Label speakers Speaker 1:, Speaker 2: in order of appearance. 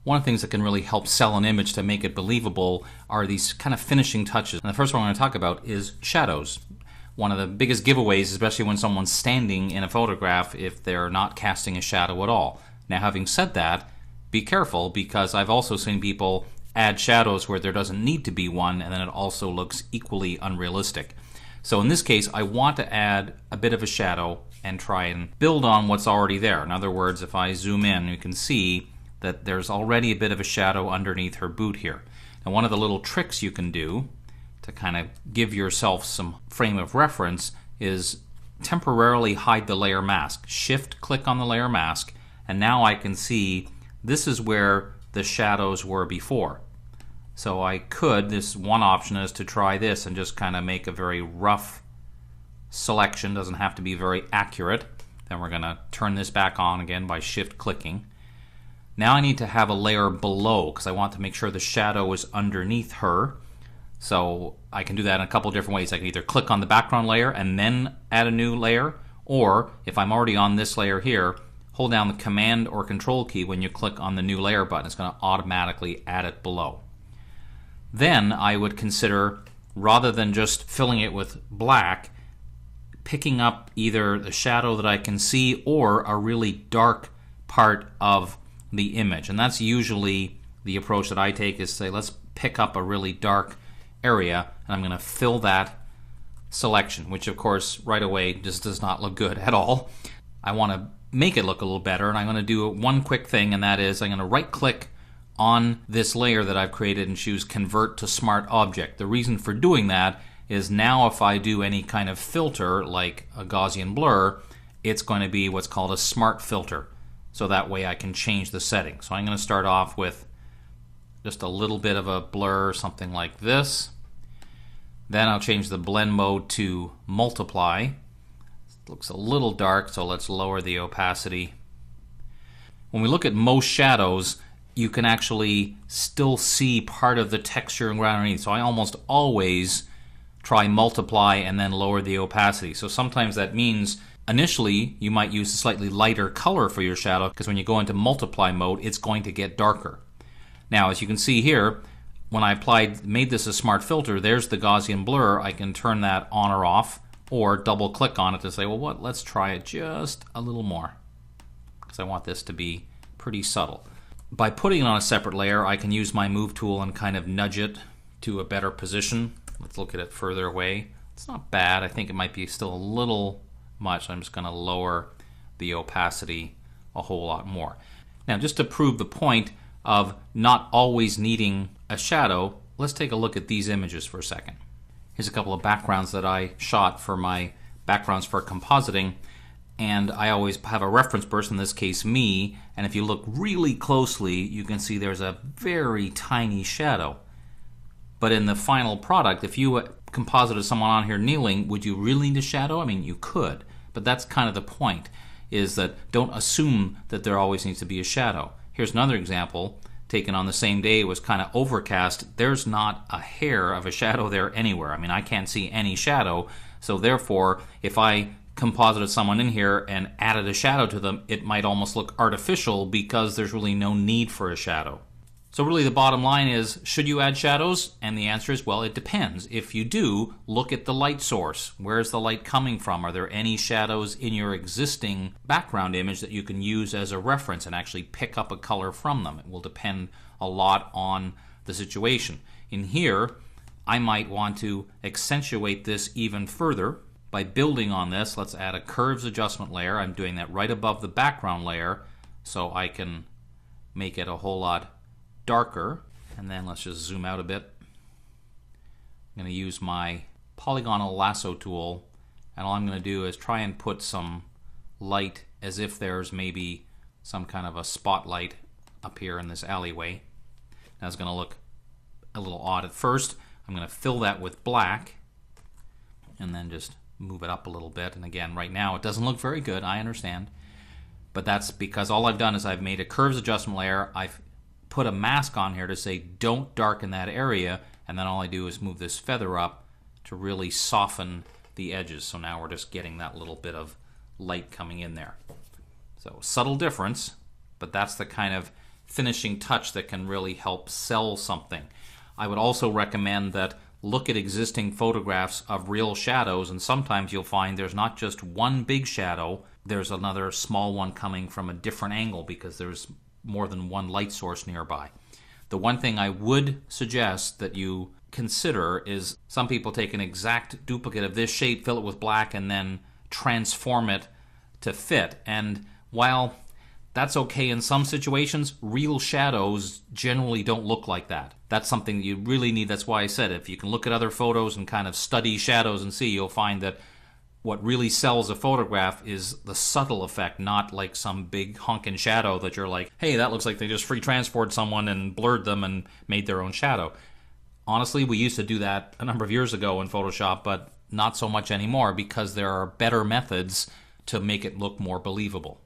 Speaker 1: One of the things that can really help sell an image to make it believable are these kind of finishing touches. And the first one I'm going to talk about is shadows. One of the biggest giveaways, especially when someone's standing in a photograph, if they're not casting a shadow at all. Now, having said that, be careful, because I've also seen people add shadows where there doesn't need to be one, and then it also looks equally unrealistic. So in this case, I want to add a bit of a shadow and try and build on what's already there. In other words, if I zoom in, you can see that there's already a bit of a shadow underneath her boot here. Now, one of the little tricks you can do to kind of give yourself some frame of reference is temporarily hide the layer mask. Shift-click on the layer mask, and now I can see this is where the shadows were before. So I could, this one option is to try this and just kind of make a very rough selection. Doesn't have to be very accurate. Then we're going to turn this back on again by shift-clicking. Now I need to have a layer below because I want to make sure the shadow is underneath her. So I can do that in a couple different ways. I can either click on the background layer and then add a new layer, or if I'm already on this layer here, hold down the Command or Control key when you click on the new layer button. It's going to automatically add it below. Then I would consider, rather than just filling it with black, picking up either the shadow that I can see or a really dark part of the image. And that's usually the approach that I take, is say, let's pick up a really dark area, and I'm going to fill that selection, which of course right away just does not look good at all. I want to make it look a little better, and I'm going to do one quick thing, and that is I'm going to right click on this layer that I've created and choose Convert to Smart Object. The reason for doing that is now if I do any kind of filter like a Gaussian blur, it's going to be what's called a smart filter. So that way I can change the setting. So I'm going to start off with just a little bit of a blur, something like this. Then I'll change the blend mode to multiply. It looks a little dark, so let's lower the opacity. When we look at most shadows, you can actually still see part of the texture and ground underneath. So I almost always try multiply and then lower the opacity. So sometimes that means initially you might use a slightly lighter color for your shadow, because when you go into multiply mode, it's going to get darker. Now, as you can see here, when I made this a smart filter, there's the Gaussian blur. I can turn that on or off, or double click on it to say, well, let's try it just a little more, because I want this to be pretty subtle. By putting it on a separate layer, I can use my move tool and kind of nudge it to a better position. Let's look at it further away. It's not bad. I think it might be still a little much. I'm just going to lower the opacity a whole lot more. Now, just to prove the point of not always needing a shadow, let's take a look at these images for a second. Here's a couple of backgrounds that I shot for my backgrounds for compositing, and I always have a reference person, in this case me, and if you look really closely you can see there's a very tiny shadow. But in the final product, if you composited someone on here kneeling, would you really need a shadow? I mean, you could, but that's kind of the point, is that don't assume that there always needs to be a shadow. Here's another example taken on the same day. It was kind of overcast. There's not a hair of a shadow there anywhere. I mean, I can't see any shadow, so therefore if I composited someone in here and added a shadow to them, it might almost look artificial because there's really no need for a shadow. So really the bottom line is, should you add shadows? And the answer is, well, it depends. If you do, look at the light source. Where's the light coming from? Are there any shadows in your existing background image that you can use as a reference and actually pick up a color from them? It will depend a lot on the situation. In here, I might want to accentuate this even further by building on this. Let's add a curves adjustment layer. I'm doing that right above the background layer so I can make it a whole lot darker. And then let's just zoom out a bit. I'm going to use my polygonal lasso tool, and all I'm going to do is try and put some light as if there's maybe some kind of a spotlight up here in this alleyway. That's going to look a little odd at first. I'm going to fill that with black and then just move it up a little bit. And again, right now it doesn't look very good, I understand, but that's because all I've done is I've made a curves adjustment layer. I've put a mask on here to say don't darken that area, and then all I do is move this feather up to really soften the edges. So now we're just getting that little bit of light coming in there. So subtle difference, but that's the kind of finishing touch that can really help sell something. I would also recommend that look at existing photographs of real shadows, and sometimes you'll find there's not just one big shadow, there's another small one coming from a different angle because there's more than one light source nearby. The one thing I would suggest that you consider is some people take an exact duplicate of this shape, fill it with black, and then transform it to fit. And while that's okay in some situations, real shadows generally don't look like that. That's something you really need. That's why I said if you can look at other photos and kind of study shadows and see, you'll find that what really sells a photograph is the subtle effect, not like some big honking shadow that you're like, hey, that looks like they just free transported someone and blurred them and made their own shadow. Honestly, we used to do that a number of years ago in Photoshop, but not so much anymore because there are better methods to make it look more believable.